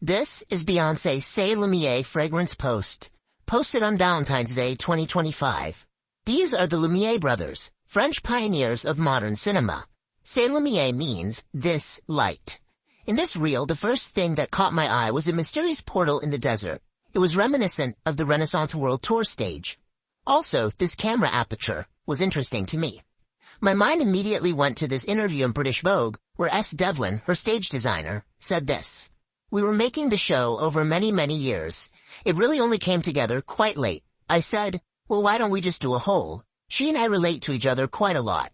This is Beyoncé's C'est Lumière fragrance post, posted on Valentine's Day 2025. These are the Lumière brothers, French pioneers of modern cinema. C'est Lumière means this light. In this reel, the first thing that caught my eye was a mysterious portal in the desert. It was reminiscent of the Renaissance World Tour stage. Also, this camera aperture was interesting to me. My mind immediately went to this interview in British Vogue, where S. Devlin, her stage designer, said this. We were making the show over many, many years. It really only came together quite late. I said, well, why don't we just do a whole? She and I relate to each other quite a lot,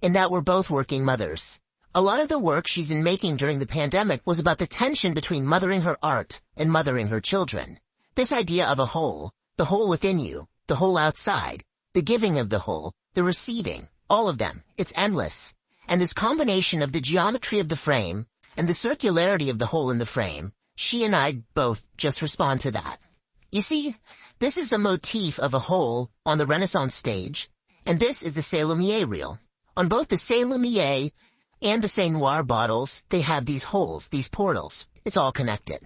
in that we're both working mothers. A lot of the work she's been making during the pandemic was about the tension between mothering her art and mothering her children. This idea of a whole, the whole within you, the whole outside, the giving of the whole, the receiving, all of them, it's endless. And this combination of the geometry of the frame and the circularity of the hole in the frame, she and I both just respond to that. You see, this is a motif of a hole on the Renaissance stage, and this is the C'est Lumière reel. On both the C'est Lumière and the C'est Noir bottles, they have these holes, these portals. It's all connected.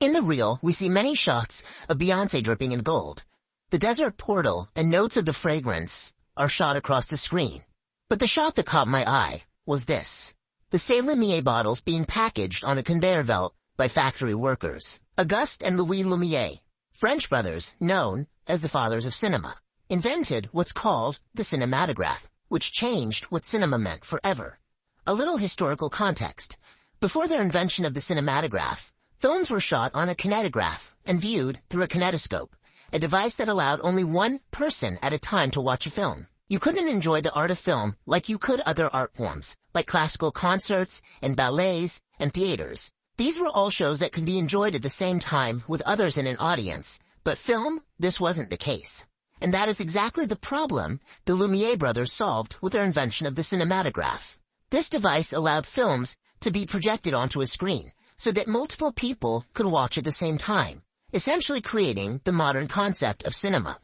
In the reel, we see many shots of Beyoncé dripping in gold. The desert portal and notes of the fragrance are shot across the screen. But the shot that caught my eye was this. The C'est Lumière bottles being packaged on a conveyor belt by factory workers. Auguste and Louis Lumière, French brothers known as the fathers of cinema, invented what's called the cinematograph, which changed what cinema meant forever. A little historical context. Before their invention of the cinematograph, films were shot on a kinetograph and viewed through a kinetoscope, a device that allowed only one person at a time to watch a film. You couldn't enjoy the art of film like you could other art forms, like classical concerts and ballets and theaters. These were all shows that could be enjoyed at the same time with others in an audience, but film, this wasn't the case. And that is exactly the problem the Lumière brothers solved with their invention of the cinematograph. This device allowed films to be projected onto a screen so that multiple people could watch at the same time, essentially creating the modern concept of cinema.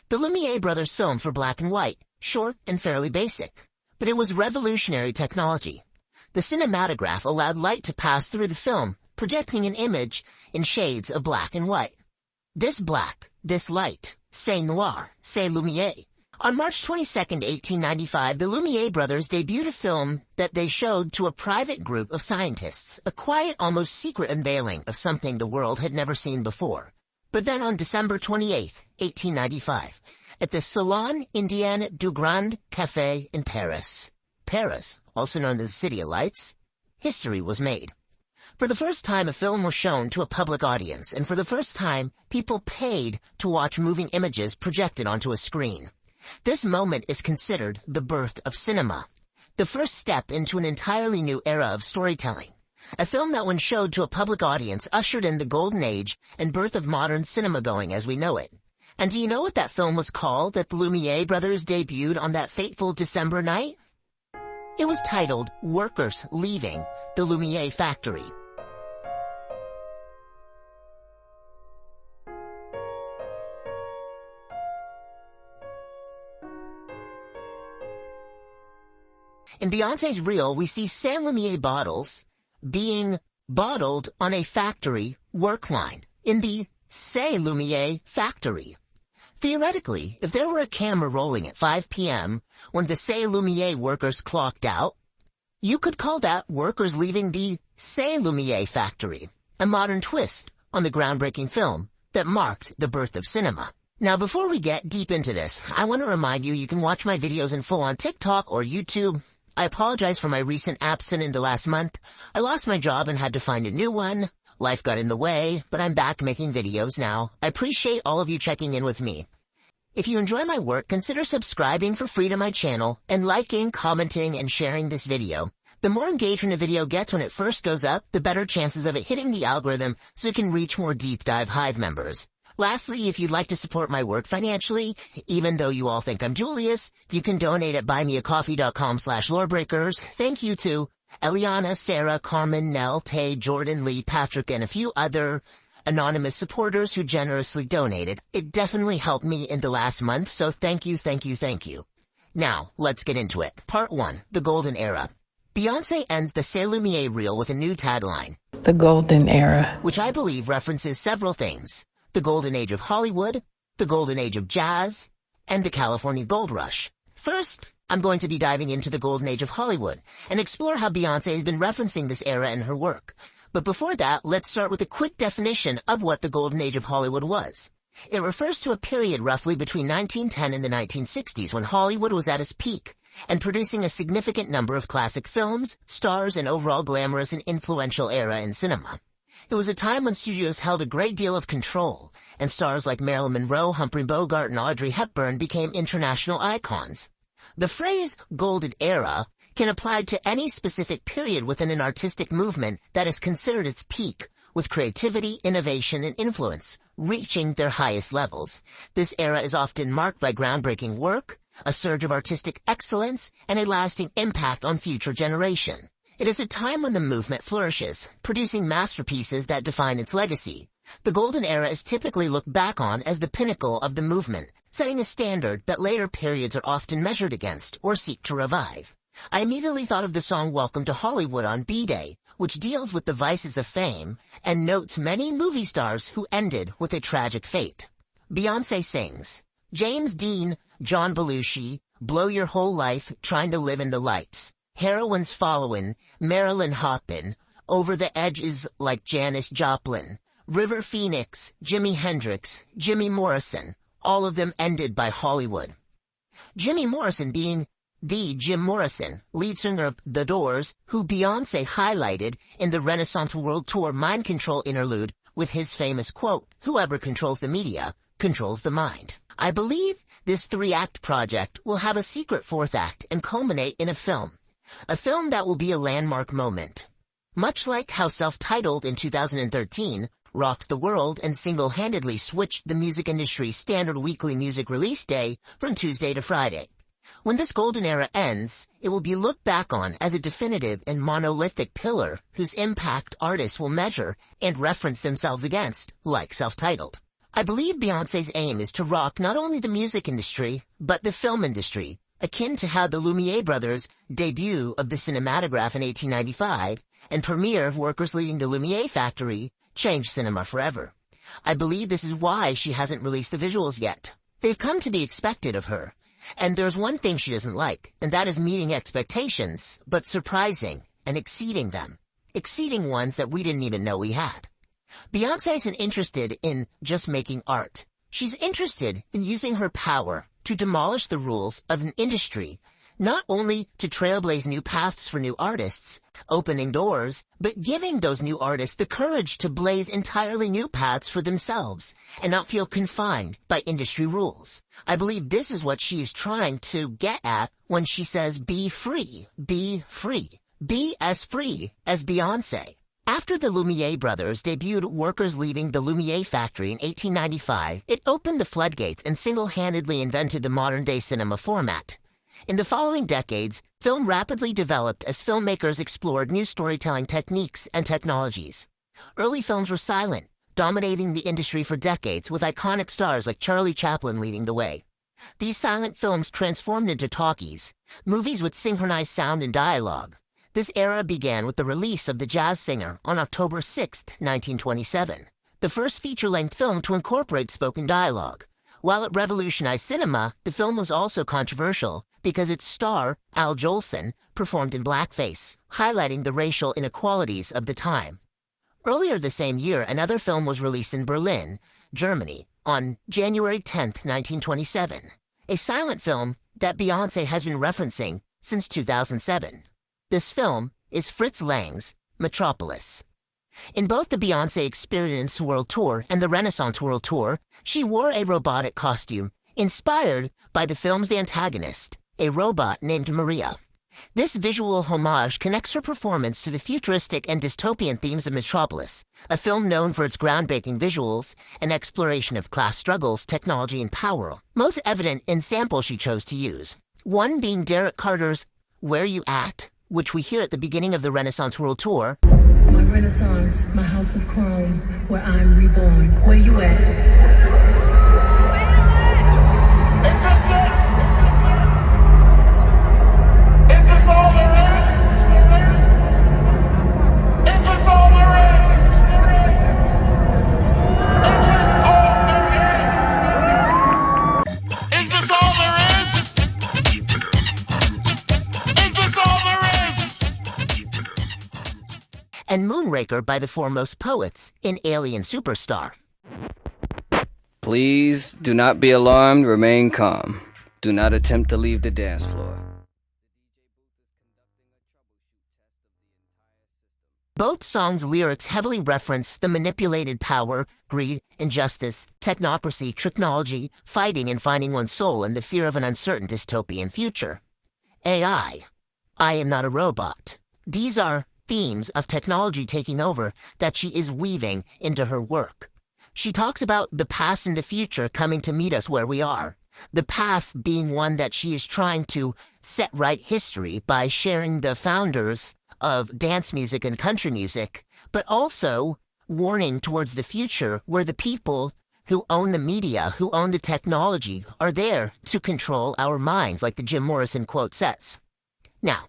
The Lumière brothers filmed for black and white, short and fairly basic, but it was revolutionary technology. The cinematograph allowed light to pass through the film, projecting an image in shades of black and white. This black, this light, c'est noir, c'est Lumière. On March 22, 1895, the Lumière brothers debuted a film that they showed to a private group of scientists, a quiet, almost secret unveiling of something the world had never seen before. But then on December 28, 1895, at the Salon Indien du Grand Café in Paris, also known as the City of Lights, history was made. For the first time, a film was shown to a public audience, and for the first time, people paid to watch moving images projected onto a screen. This moment is considered the birth of cinema, the first step into an entirely new era of storytelling. A film that when showed to a public audience ushered in the golden age and birth of modern cinema going as we know it. And do you know what that film was called that the Lumière brothers debuted on that fateful December night? It was titled Workers Leaving the Lumière Factory. In Beyoncé's reel, we see C'est Lumière bottles being bottled on a factory work line in the C'est Lumière factory. Theoretically, if there were a camera rolling at 5 p.m. when the C'est Lumière workers clocked out, you could call that workers leaving the C'est Lumière factory, a modern twist on the groundbreaking film that marked the birth of cinema. Now, before we get deep into this, I want to remind you can watch my videos in full on TikTok or YouTube. I apologize for my recent absence in the last month. I lost my job and had to find a new one. Life got in the way, but I'm back making videos now. I appreciate all of you checking in with me. If you enjoy my work, consider subscribing for free to my channel and liking, commenting, and sharing this video. The more engagement a video gets when it first goes up, the better chances of it hitting the algorithm so it can reach more Deep Dive Hive members. Lastly, if you'd like to support my work financially, even though you all think I'm Julius, you can donate at buymeacoffee.com/lorebreakers. Thank you to Eliana, Sarah, Carmen, Nell, Tay, Jordan, Lee, Patrick, and a few other anonymous supporters who generously donated. It definitely helped me in the last month, so thank you, thank you, thank you. Now, let's get into it. Part 1. The Golden Era. Beyoncé ends the C'est Lumière reel with a new tagline. the golden era, which I believe references several things: the golden age of Hollywood, the golden age of jazz, and the California gold rush. First, I'm going to be diving into the golden age of Hollywood and explore how Beyoncé has been referencing this era in her work. But before that, let's start with a quick definition of what the golden age of Hollywood was. It refers to a period roughly between 1910 and the 1960s when Hollywood was at its peak and producing a significant number of classic films, stars, and overall glamorous and influential era in cinema. It was a time when studios held a great deal of control, and stars like Marilyn Monroe, Humphrey Bogart, and Audrey Hepburn became international icons. The phrase golden era can apply to any specific period within an artistic movement that is considered its peak, with creativity, innovation, and influence reaching their highest levels. This era is often marked by groundbreaking work, a surge of artistic excellence, and a lasting impact on future generations. It is a time when the movement flourishes, producing masterpieces that define its legacy. The golden era is typically looked back on as the pinnacle of the movement, setting a standard that later periods are often measured against or seek to revive. I immediately thought of the song Welcome to Hollywood on B-Day, which deals with the vices of fame and notes many movie stars who ended with a tragic fate. Beyoncé sings, James Dean, John Belushi, blow your whole life trying to live in the lights. Heroines following, Marilyn hoppin', over the edges like Janis Joplin, River Phoenix, Jimi Hendrix, Jimmy Morrison, all of them ended by Hollywood. Jimmy Morrison being the Jim Morrison, lead singer of The Doors, who Beyoncé highlighted in the Renaissance World Tour Mind Control interlude with his famous quote, "Whoever controls the media controls the mind." I believe this 3-act project will have a secret 4th act and culminate in a film that will be a landmark moment. Much like how Self-Titled in 2013 rocked the world and single-handedly switched the music industry's standard weekly music release day from Tuesday to Friday. When this golden era ends, it will be looked back on as a definitive and monolithic pillar whose impact artists will measure and reference themselves against, like Self-Titled. I believe Beyoncé's aim is to rock not only the music industry, but the film industry, akin to how the Lumière brothers' debut of the cinematograph in 1895 and premiere of workers leaving the Lumière factory changed cinema forever. I believe this is why she hasn't released the visuals yet. They've come to be expected of her. And there's one thing she doesn't like, and that is meeting expectations, but surprising and exceeding them. Exceeding ones that we didn't even know we had. Beyoncé isn't interested in just making art. She's interested in using her power to demolish the rules of an industry, not only to trailblaze new paths for new artists, opening doors, but giving those new artists the courage to blaze entirely new paths for themselves and not feel confined by industry rules. I believe this is what she is trying to get at when she says be free, be free, be as free as Beyoncé. After the Lumière brothers debuted Workers Leaving the Lumière Factory in 1895, it opened the floodgates and single-handedly invented the modern-day cinema format. In the following decades, film rapidly developed as filmmakers explored new storytelling techniques and technologies. Early films were silent, dominating the industry for decades with iconic stars like Charlie Chaplin leading the way. These silent films transformed into talkies, movies with synchronized sound and dialogue. This era began with the release of The Jazz Singer on October 6, 1927, the first feature-length film to incorporate spoken dialogue. While it revolutionized cinema, the film was also controversial because its star, Al Jolson, performed in blackface, highlighting the racial inequalities of the time. Earlier the same year, another film was released in Berlin, Germany, on January 10, 1927, a silent film that Beyoncé has been referencing since 2007. This film is Fritz Lang's Metropolis. In both the Beyoncé Experience World Tour and the Renaissance World Tour, she wore a robotic costume inspired by the film's antagonist, a robot named Maria. This visual homage connects her performance to the futuristic and dystopian themes of Metropolis, a film known for its groundbreaking visuals and exploration of class struggles, technology, and power, most evident in samples she chose to use. One being Derek Carter's Where You At?, which we hear at the beginning of the Renaissance World Tour. my renaissance, my house of chrome, where I'm reborn. Where you at? Is this it? Is this all there is? Is this all there is? breaker by the foremost poets in Alien Superstar. Please do not be alarmed, remain calm. Do not attempt to leave the dance floor. Both songs' lyrics heavily reference the manipulated power, greed, injustice, technocracy, technology, fighting and finding one's soul, and the fear of an uncertain dystopian future. AI. I am not a robot. These are themes of technology taking over that she is weaving into her work. She talks about the past and the future coming to meet us where we are. The past being one that she is trying to set right history by sharing the founders of dance music and country music, but also warning towards the future where the people who own the media, who own the technology, are there to control our minds, like the Jim Morrison quote says. Now,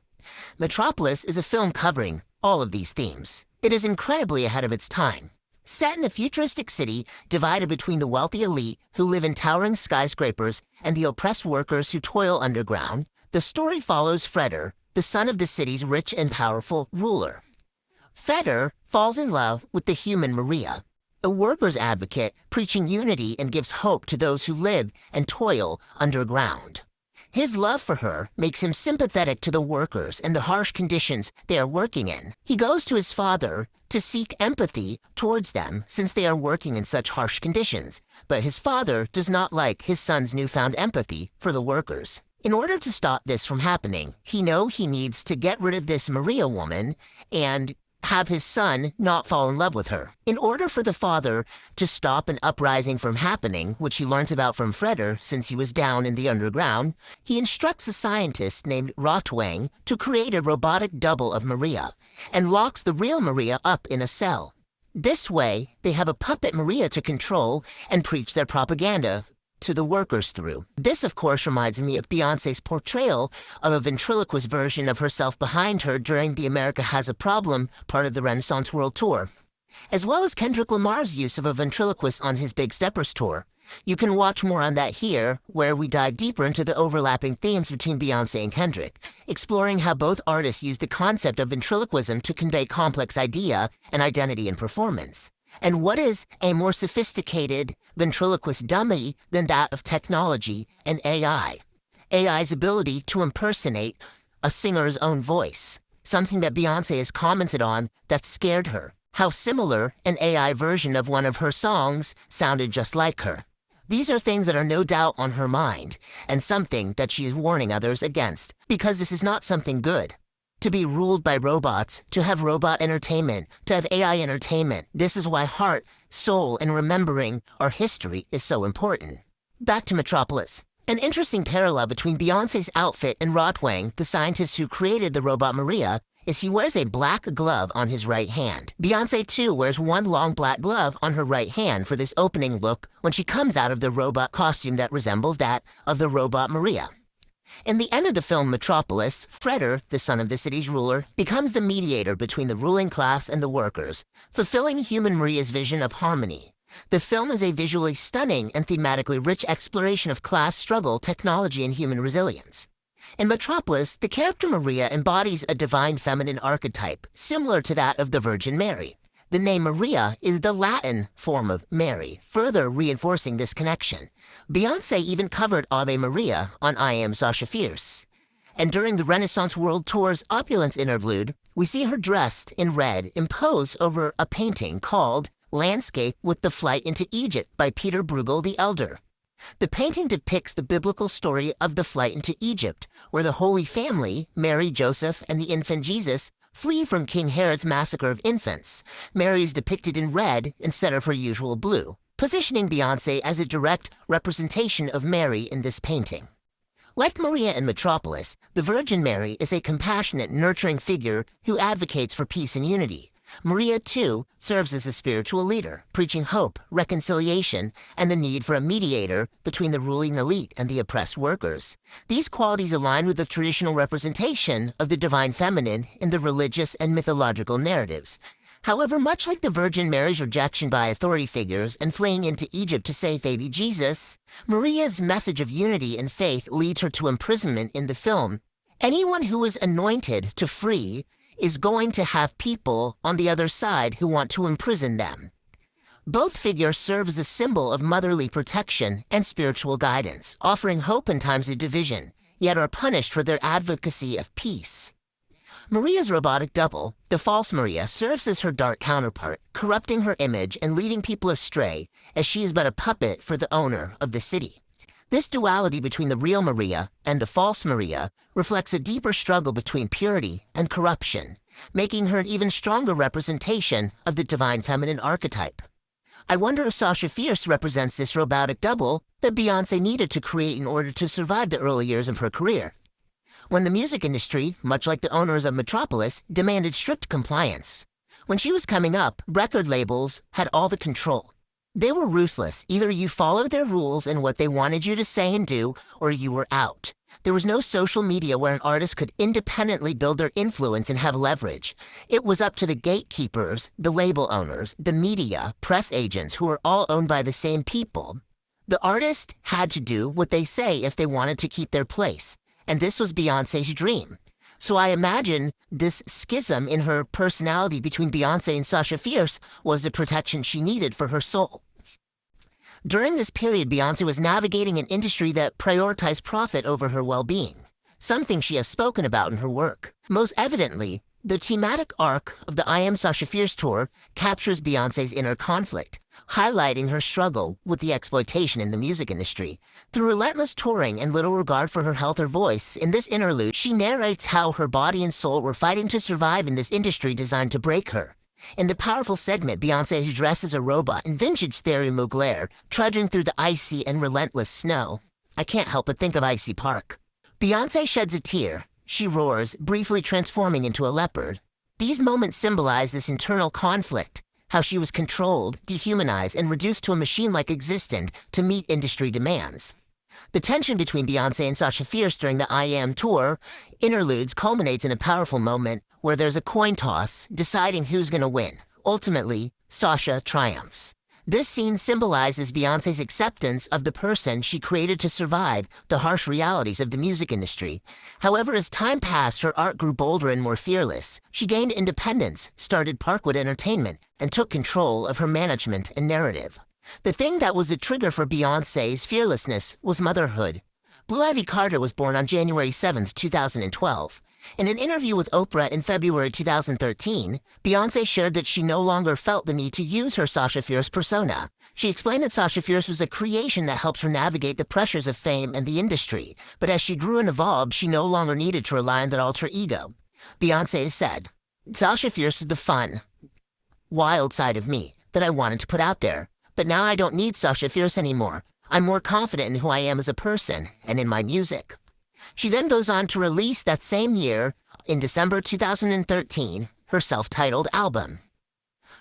Metropolis is a film covering all of these themes. It is incredibly ahead of its time. Set in a futuristic city divided between the wealthy elite who live in towering skyscrapers and the oppressed workers who toil underground, the story follows Freder, the son of the city's rich and powerful ruler. Freder falls in love with the human Maria, a workers' advocate preaching unity and gives hope to those who live and toil underground. His love for her makes him sympathetic to the workers and the harsh conditions they are working in. He goes to his father to seek empathy towards them since they are working in such harsh conditions, but his father does not like his son's newfound empathy for the workers. In order to stop this from happening, he needs to get rid of this Maria woman and have his son not fall in love with her. In order for the father to stop an uprising from happening, which he learns about from Freder since he was down in the underground, he instructs a scientist named Rotwang to create a robotic double of Maria and locks the real Maria up in a cell. This way, they have a puppet Maria to control and preach their propaganda to the workers through. This, of course, reminds me of Beyoncé's portrayal of a ventriloquist version of herself behind her during the America Has a Problem part of the Renaissance World Tour, as well as Kendrick Lamar's use of a ventriloquist on his Big Steppers tour. You can watch more on that here, where we dive deeper into the overlapping themes between Beyoncé and Kendrick, exploring how both artists use the concept of ventriloquism to convey complex idea and identity in performance. And what is a more sophisticated ventriloquist dummy than that of technology and AI? AI's ability to impersonate a singer's own voice, something that Beyoncé has commented on that scared her. How similar an AI version of one of her songs sounded just like her. These are things that are no doubt on her mind, and something that she is warning others against, because this is not something good. To be ruled by robots, to have robot entertainment, to have AI entertainment. This is why heart, soul, and remembering our history is so important. Back to Metropolis. An interesting parallel between Beyoncé's outfit and Rotwang, the scientist who created the robot Maria, is he wears a black glove on his right hand. Beyoncé too wears one long black glove on her right hand for this opening look when she comes out of the robot costume that resembles that of the robot Maria. In the end of the film Metropolis, Freder, the son of the city's ruler, becomes the mediator between the ruling class and the workers, fulfilling human Maria's vision of harmony. The film is a visually stunning and thematically rich exploration of class struggle, technology, and human resilience. In Metropolis, the character Maria embodies a divine feminine archetype, similar to that of the Virgin Mary. The name Maria is the Latin form of Mary, further reinforcing this connection. Beyoncé even covered Ave Maria on I Am Sasha Fierce. And during the Renaissance World Tour's opulence interlude, we see her dressed in red impose over a painting called Landscape with the Flight into Egypt by Peter Bruegel the Elder. The painting depicts the biblical story of the flight into Egypt, where the Holy Family, Mary, Joseph, and the infant Jesus, flee from King Herod's massacre of infants. Mary is depicted in red instead of her usual blue, positioning Beyoncé as a direct representation of Mary in this painting. Like Maria in Metropolis, the Virgin Mary is a compassionate, nurturing figure who advocates for peace and unity. Maria, too, serves as a spiritual leader, preaching hope, reconciliation, and the need for a mediator between the ruling elite and the oppressed workers. These qualities align with the traditional representation of the divine feminine in the religious and mythological narratives. However, much like the Virgin Mary's rejection by authority figures and fleeing into Egypt to save baby Jesus, Maria's message of unity and faith leads her to imprisonment in the film. Anyone who is anointed to free is going to have people on the other side who want to imprison them. Both figures serve as a symbol of motherly protection and spiritual guidance, offering hope in times of division, yet are punished for their advocacy of peace. Maria's robotic double, the false Maria, serves as her dark counterpart, corrupting her image and leading people astray, as she is but a puppet for the owner of the city. This duality between the real Maria and the false Maria reflects a deeper struggle between purity and corruption, making her an even stronger representation of the divine feminine archetype. I wonder if Sasha Fierce represents this robotic double that Beyoncé needed to create in order to survive the early years of her career, when the music industry, much like the owners of Metropolis, demanded strict compliance. When she was coming up, record labels had all the control. They were ruthless. Either you followed their rules and what they wanted you to say and do, or you were out. There was no social media where an artist could independently build their influence and have leverage. It was up to the gatekeepers, the label owners, the media, press agents, who were all owned by the same people. The artist had to do what they say if they wanted to keep their place. And this was Beyoncé's dream. So I imagine this schism in her personality between Beyoncé and Sasha Fierce was the protection she needed for her soul. During this period, Beyoncé was navigating an industry that prioritized profit over her well-being, something she has spoken about in her work. Most evidently, the thematic arc of the I Am Sasha Fierce tour captures Beyoncé's inner conflict, highlighting her struggle with the exploitation in the music industry. Through relentless touring and little regard for her health or voice, in this interlude, she narrates how her body and soul were fighting to survive in this industry designed to break her. In the powerful segment, Beyoncé is dressed as a robot in vintage Thierry Mugler, trudging through the icy and relentless snow. I can't help but think of Icy Park. Beyoncé sheds a tear. She roars, briefly transforming into a leopard. These moments symbolize this internal conflict, how she was controlled, dehumanized, and reduced to a machine-like existence to meet industry demands. The tension between Beyoncé and Sasha Fierce during the I Am tour interludes culminates in a powerful moment where there's a coin toss deciding who's going to win. Ultimately, Sasha triumphs. This scene symbolizes Beyoncé's acceptance of the person she created to survive the harsh realities of the music industry. However, as time passed, her art grew bolder and more fearless. She gained independence, started Parkwood Entertainment, and took control of her management and narrative. The thing that was the trigger for Beyoncé's fearlessness was motherhood. Blue Ivy Carter was born on January 7, 2012. In an interview with Oprah in February 2013, Beyoncé shared that she no longer felt the need to use her Sasha Fierce persona. She explained that Sasha Fierce was a creation that helped her navigate the pressures of fame and the industry, but as she grew and evolved, she no longer needed to rely on that alter ego. Beyoncé said, "Sasha Fierce was the fun, wild side of me that I wanted to put out there, but now I don't need Sasha Fierce anymore. I'm more confident in who I am as a person and in my music." She then goes on to release that same year, in December 2013, her self-titled album.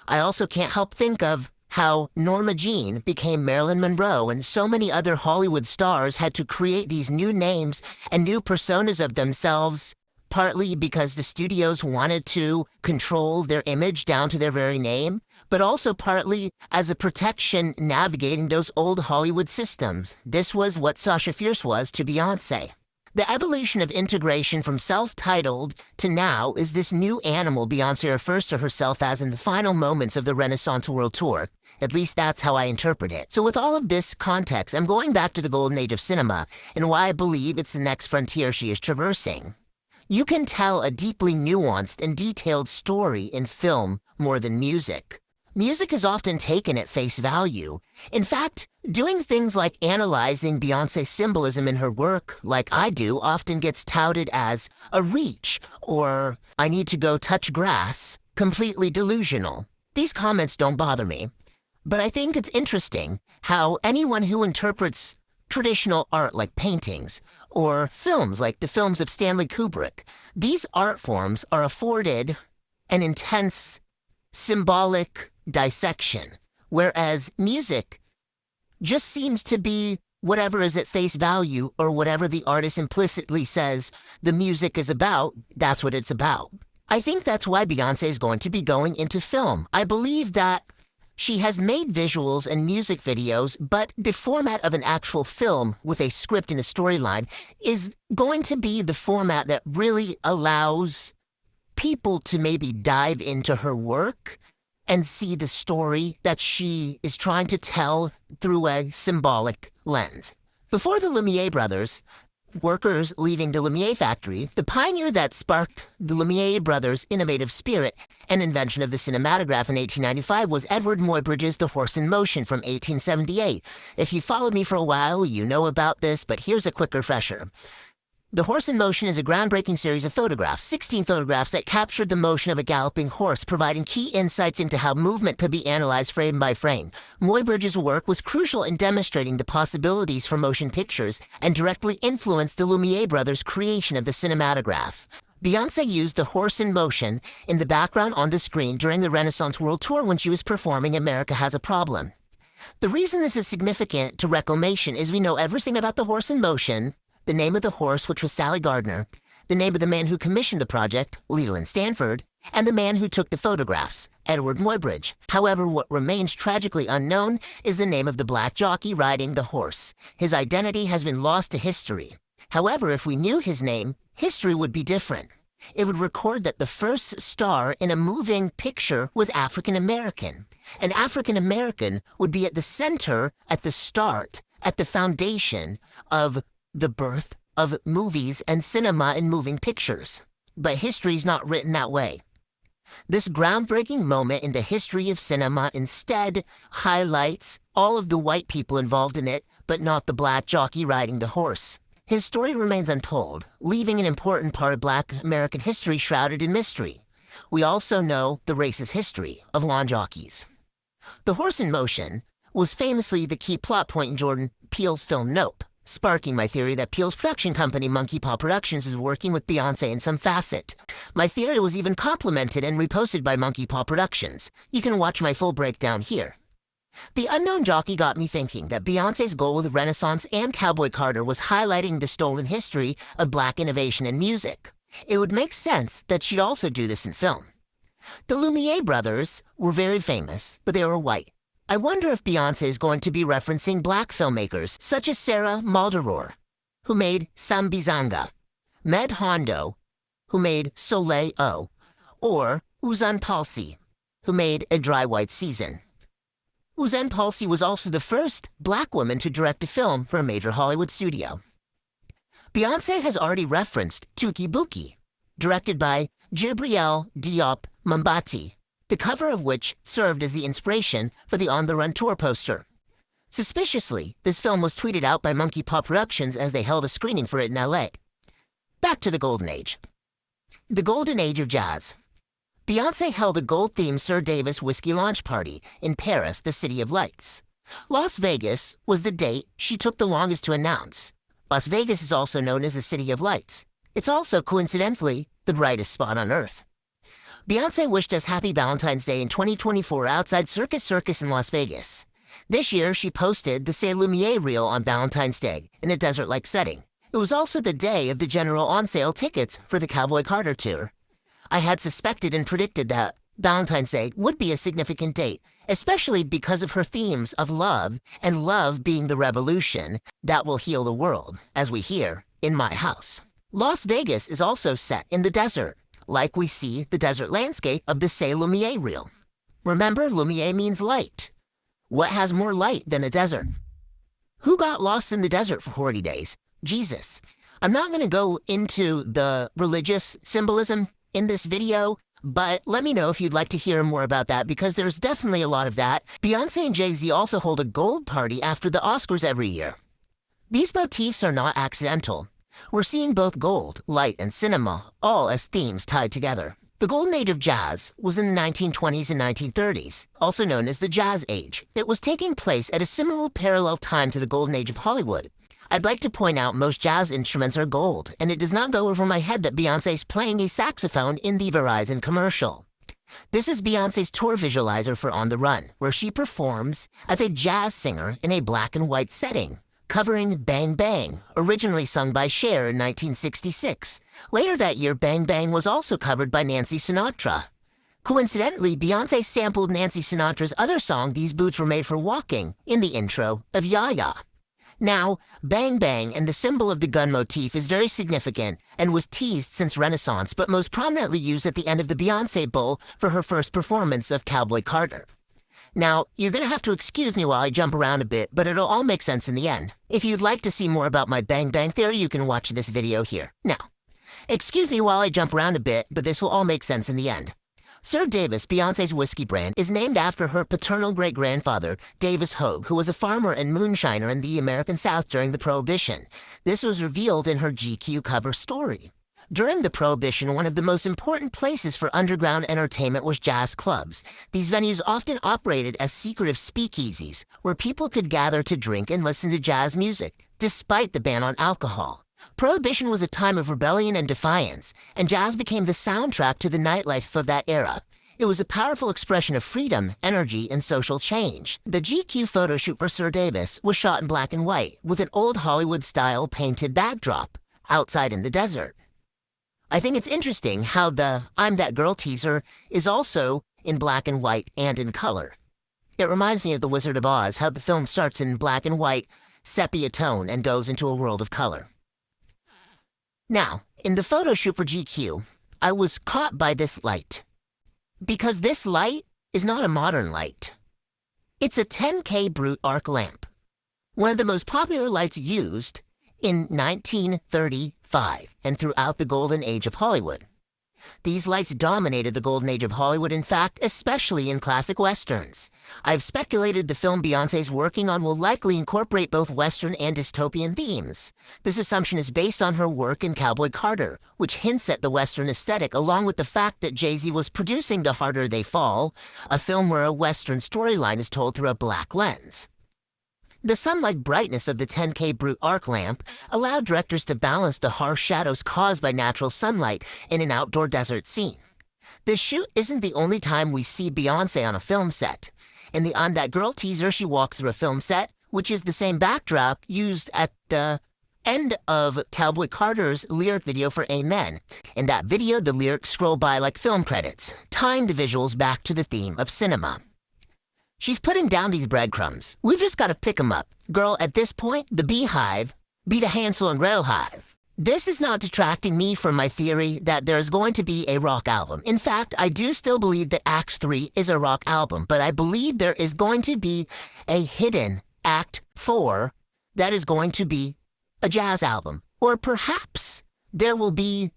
I also can't help think of how Norma Jean became Marilyn Monroe and so many other Hollywood stars had to create these new names and new personas of themselves, partly because the studios wanted to control their image down to their very name, but also partly as a protection navigating those old Hollywood systems. This was what Sasha Fierce was to Beyoncé. The evolution of integration from self-titled to now is this new animal Beyoncé refers to herself as in the final moments of the Renaissance World Tour. At least that's how I interpret it. So with all of this context, I'm going back to the golden age of cinema and why I believe it's the next frontier she is traversing. You can tell a deeply nuanced and detailed story in film more than music. Music is often taken at face value. In fact, doing things like analyzing Beyoncé's symbolism in her work, like I do, often gets touted as a reach or I need to go touch grass, completely delusional. These comments don't bother me, but I think it's interesting how anyone who interprets traditional art like paintings or films like the films of Stanley Kubrick, these art forms are afforded an intense symbolic dissection, whereas music just seems to be whatever is at face value or whatever the artist implicitly says the music is about, that's what it's about. I think that's why Beyoncé is going to be going into film. I believe that she has made visuals and music videos, but the format of an actual film with a script and a storyline is going to be the format that really allows people to maybe dive into her work and see the story that she is trying to tell through a symbolic lens. Before the Lumière brothers, workers leaving the Lumière factory, the pioneer that sparked the Lumière brothers' innovative spirit and invention of the cinematograph in 1895 was Edward Muybridge's The Horse in Motion from 1878. If you followed me for a while, you know about this, but here's a quick refresher. The Horse in Motion is a groundbreaking series of photographs, 16 photographs that captured the motion of a galloping horse, providing key insights into how movement could be analyzed frame by frame. Muybridge's work was crucial in demonstrating the possibilities for motion pictures and directly influenced the Lumière brothers' creation of the cinematograph. Beyoncé used The Horse in Motion in the background on the screen during the Renaissance World Tour when she was performing America Has a Problem. The reason this is significant to reclamation is we know everything about The Horse in Motion, the name of the horse, which was Sally Gardner, the name of the man who commissioned the project, Leland Stanford, and the man who took the photographs, Edward Muybridge. However, what remains tragically unknown is the name of the black jockey riding the horse. His identity has been lost to history. However, if we knew his name, history would be different. It would record that the first star in a moving picture was African American. An African American would be at the center, at the start, at the foundation of the birth of movies and cinema and moving pictures. But history's not written that way. This groundbreaking moment in the history of cinema instead highlights all of the white people involved in it, but not the black jockey riding the horse. His story remains untold, leaving an important part of Black American history shrouded in mystery. We also know the racist history of lawn jockeys. The Horse in Motion was famously the key plot point in Jordan Peele's film Nope, sparking my theory that Peele's production company, Monkey Paw Productions, is working with Beyoncé in some facet. My theory was even complimented and reposted by Monkey Paw Productions. You can watch my full breakdown here. The unknown jockey got me thinking that Beyoncé's goal with Renaissance and Cowboy Carter was highlighting the stolen history of black innovation in music. It would make sense that she'd also do this in film. The Lumière brothers were very famous, but they were white. I wonder if Beyoncé is going to be referencing black filmmakers such as Sarah Maldoror, who made Sambizanga, Med Hondo, who made Soleil O, or Uzan Palsi, who made A Dry White Season. Uzan Palsi was also the first black woman to direct a film for a major Hollywood studio. Beyoncé has already referenced Tuki Buki, directed by Jibriel Diop Mambati, the cover of which served as the inspiration for the On the Run tour poster. Suspiciously, this film was tweeted out by Monkey Paw Productions as they held a screening for it in LA. Back to the Golden Age. The Golden Age of Jazz. Beyoncé held a gold-themed Sir Davis whiskey launch party in Paris, the City of Lights. Las Vegas was the date she took the longest to announce. Las Vegas is also known as the City of Lights. It's also, coincidentally, the brightest spot on Earth. Beyoncé wished us Happy Valentine's Day in 2024 outside Circus Circus in Las Vegas. This year, she posted the C'est Lumière reel on Valentine's Day in a desert-like setting. It was also the day of the general on-sale tickets for the Cowboy Carter tour. I had suspected and predicted that Valentine's Day would be a significant date, especially because of her themes of love, and love being the revolution that will heal the world, as we hear in My House. Las Vegas is also set in the desert, like we see the desert landscape of the C'est Lumière reel. Remember, Lumière means light. What has more light than a desert? Who got lost in the desert for 40 days? Jesus. I'm not going to go into the religious symbolism in this video, but let me know if you'd like to hear more about that, because there's definitely a lot of that. Beyoncé and Jay-Z also hold a gold party after the Oscars every year. These motifs are not accidental. We're seeing both gold, light, and cinema, all as themes tied together. The Golden Age of Jazz was in the 1920s and 1930s, also known as the Jazz Age. It was taking place at a similar parallel time to the Golden Age of Hollywood. I'd like to point out most jazz instruments are gold, and it does not go over my head that Beyoncé's playing a saxophone in the Verizon commercial. This is Beyoncé's tour visualizer for On the Run, where she performs as a jazz singer in a black and white setting, covering Bang Bang, originally sung by Cher in 1966. Later that year, Bang Bang was also covered by Nancy Sinatra. Coincidentally, Beyoncé sampled Nancy Sinatra's other song, These Boots Were Made for Walking, in the intro of Ya Ya. Now, bang bang and the symbol of the gun motif is very significant and was teased since Renaissance, but most prominently used at the end of the Beyoncé Bowl for her first performance of Cowboy Carter. Now, you're going to have to excuse me while I jump around a bit, but it'll all make sense in the end. If you'd like to see more about my bang bang theory, you can watch this video here. Now, excuse me while I jump around a bit, but this will all make sense in the end. Sir Davis, Beyoncé's whiskey brand, is named after her paternal great-grandfather, Davis Hogue, who was a farmer and moonshiner in the American South during the Prohibition. This was revealed in her GQ cover story. During the Prohibition, one of the most important places for underground entertainment was jazz clubs. These venues often operated as secretive speakeasies, where people could gather to drink and listen to jazz music, despite the ban on alcohol. Prohibition was a time of rebellion and defiance, and jazz became the soundtrack to the nightlife of that era. It was a powerful expression of freedom, energy, and social change. The GQ photo shoot for Sir Davis was shot in black and white, with an old Hollywood-style painted backdrop, outside in the desert. I think it's interesting how the I'm That Girl teaser is also in black and white and in color. It reminds me of The Wizard of Oz, how the film starts in black and white, sepia tone, and goes into a world of color. Now, in the photo shoot for GQ, I was caught by this light. Because this light is not a modern light. It's a 10K brute arc lamp. One of the most popular lights used in 1935 and throughout the golden age of Hollywood. These lights dominated the golden age of Hollywood, in fact, especially in classic westerns. I've speculated the film Beyoncé's working on will likely incorporate both western and dystopian themes. This assumption is based on her work in Cowboy Carter, which hints at the western aesthetic, along with the fact that Jay-Z was producing The Harder They Fall, a film where a western storyline is told through a black lens. The sun-like brightness of the 10K brute arc lamp allowed directors to balance the harsh shadows caused by natural sunlight in an outdoor desert scene. This shoot isn't the only time we see Beyoncé on a film set. In the I'm That Girl teaser, she walks through a film set, which is the same backdrop used at the end of Cowboy Carter's lyric video for Amen. In that video, the lyrics scroll by like film credits, tying the visuals back to the theme of cinema. She's putting down these breadcrumbs. We've just got to pick 'em up. Girl, at this point, the beehive be the Hansel and Gretel hive. This is not detracting me from my theory that there is going to be a rock album. In fact, I do still believe that Act 3 is a rock album, but I believe there is going to be a hidden Act 4 that is going to be a jazz album. Or perhaps there will be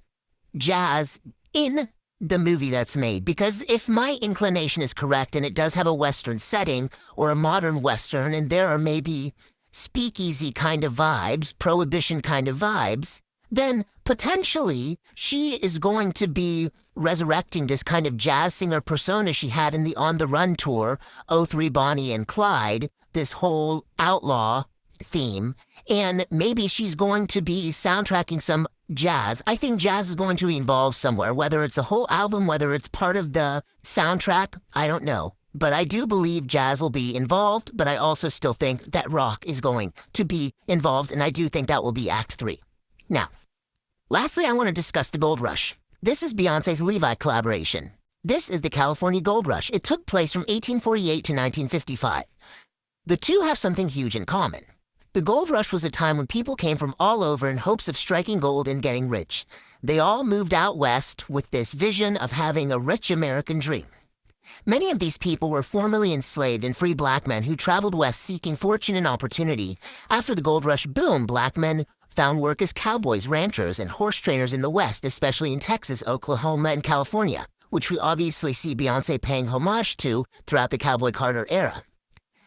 jazz in the movie that's made, because if my inclination is correct and it does have a western setting or a modern western and there are maybe speakeasy kind of vibes, prohibition kind of vibes, then potentially she is going to be resurrecting this kind of jazz singer persona she had in the On the Run tour, '03 Bonnie and Clyde, this whole outlaw theme, and maybe she's going to be soundtracking some jazz. I think jazz is going to evolve somewhere, whether it's a whole album, whether it's part of the soundtrack, I don't know. But I do believe jazz will be involved, but I also still think that rock is going to be involved, and I do think that will be Act 3. Now, lastly, I want to discuss the Gold Rush. This is Beyoncé's Levi collaboration. This is the California Gold Rush. It took place from 1848 to 1955. The two have something huge in common. The gold rush was a time when people came from all over in hopes of striking gold and getting rich. They all moved out west with this vision of having a rich American dream. Many of these people were formerly enslaved and free black men who traveled west seeking fortune and opportunity. After the gold rush boom, black men found work as cowboys, ranchers, and horse trainers in the West, especially in Texas, Oklahoma, and California, which we obviously see Beyoncé paying homage to throughout the Cowboy Carter era.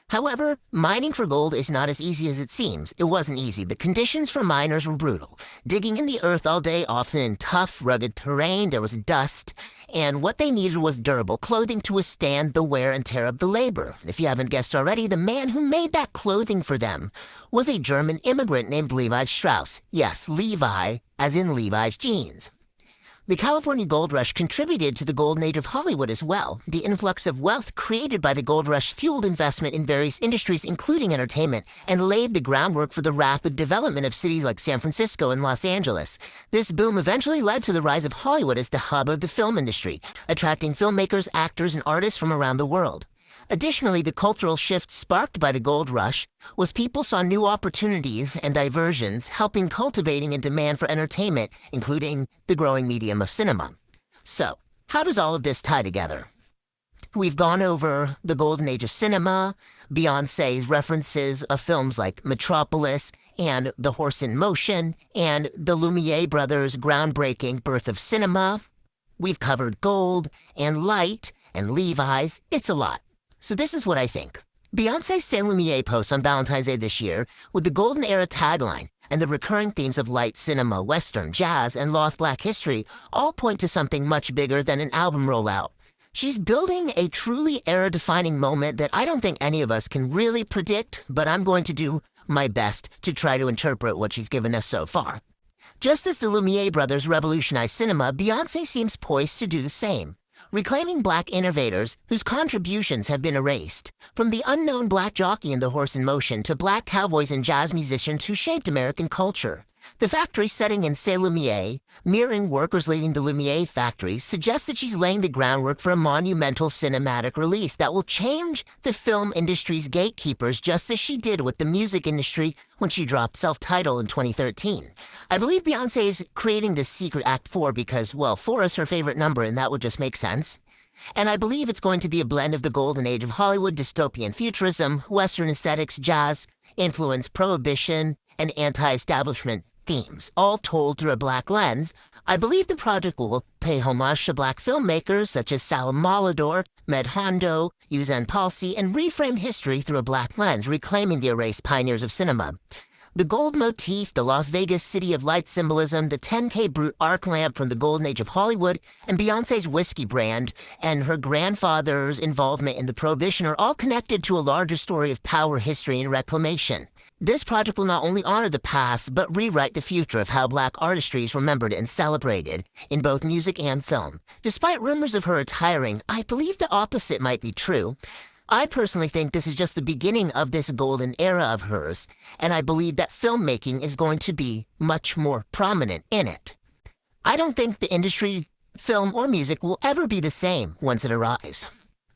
However, mining for gold is not as easy as it seems. It wasn't easy. The conditions for miners were brutal. Digging in the earth all day, often in tough, rugged terrain, there was dust, and what they needed was durable clothing to withstand the wear and tear of the labor. If you haven't guessed already, the man who made that clothing for them was a German immigrant named Levi Strauss. Yes, Levi, as in Levi's jeans. The California Gold Rush contributed to the golden age of Hollywood as well. The influx of wealth created by the gold rush fueled investment in various industries, including entertainment, and laid the groundwork for the rapid development of cities like San Francisco and Los Angeles. This boom eventually led to the rise of Hollywood as the hub of the film industry, attracting filmmakers, actors, and artists from around the world. Additionally, the cultural shift sparked by the gold rush was people saw new opportunities and diversions, helping cultivating a demand for entertainment, including the growing medium of cinema. So, how does all of this tie together? We've gone over the golden age of cinema, Beyoncé's references of films like Metropolis and The Horse in Motion, and the Lumière brothers' groundbreaking birth of cinema. We've covered gold and light and Levi's. It's a lot. So this is what I think. Beyoncé's C'est Lumière post on Valentine's Day this year, with the golden era tagline and the recurring themes of light cinema, western, jazz, and lost black history, all point to something much bigger than an album rollout. She's building a truly era-defining moment that I don't think any of us can really predict, but I'm going to do my best to try to interpret what she's given us so far. Just as the Lumière brothers revolutionized cinema, Beyoncé seems poised to do the same, reclaiming black innovators whose contributions have been erased, from the unknown black jockey in The Horse in Motion to black cowboys and jazz musicians who shaped American culture. The factory setting in C'est Lumière, mirroring workers leaving the Lumière factories, suggests that she's laying the groundwork for a monumental cinematic release that will change the film industry's gatekeepers, just as she did with the music industry when she dropped self-titled in 2013. I believe Beyoncé is creating this secret Act 4 because, well, 4 is her favorite number and that would just make sense. And I believe it's going to be a blend of the golden age of Hollywood, dystopian futurism, Western aesthetics, jazz, influence, prohibition, and anti-establishment themes, all told through a black lens. I believe the project will pay homage to black filmmakers such as Salim Malador, Med Hondo, Yuzan Palsi, and reframe history through a black lens, reclaiming the erased pioneers of cinema. The gold motif, the Las Vegas City of Light symbolism, the 10K Brut arc lamp from the golden age of Hollywood, and Beyoncé's whiskey brand, and her grandfather's involvement in the Prohibition are all connected to a larger story of power, history, and reclamation. This project will not only honor the past, but rewrite the future of how black artistry is remembered and celebrated in both music and film. Despite rumors of her retiring, I believe the opposite might be true. I personally think this is just the beginning of this golden era of hers, and I believe that filmmaking is going to be much more prominent in it. I don't think the industry, film or music, will ever be the same once it arrives.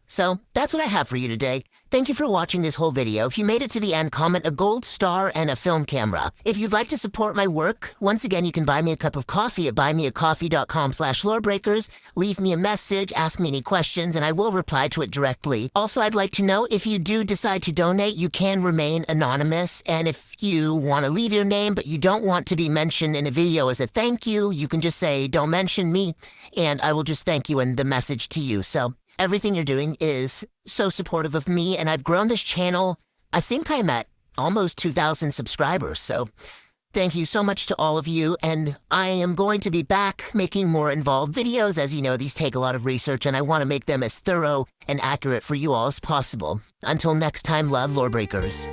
So, that's what I have for you today. Thank you for watching this whole video. If you made it to the end, comment a gold star and a film camera. If you'd like to support my work, once again, you can buy me a cup of coffee at buymeacoffee.com/lorebreakers. Leave me a message, ask me any questions, and I will reply to it directly. Also, I'd like to know if you do decide to donate, you can remain anonymous. And if you want to leave your name, but you don't want to be mentioned in a video as a thank you, you can just say, "Don't mention me," and I will just thank you in the message to you. So, everything you're doing is so supportive of me, and I've grown this channel. I think I'm at almost 2,000 subscribers, so thank you so much to all of you, and I am going to be back making more involved videos. As you know, these take a lot of research, and I want to make them as thorough and accurate for you all as possible. Until next time, love, Lore Breakers.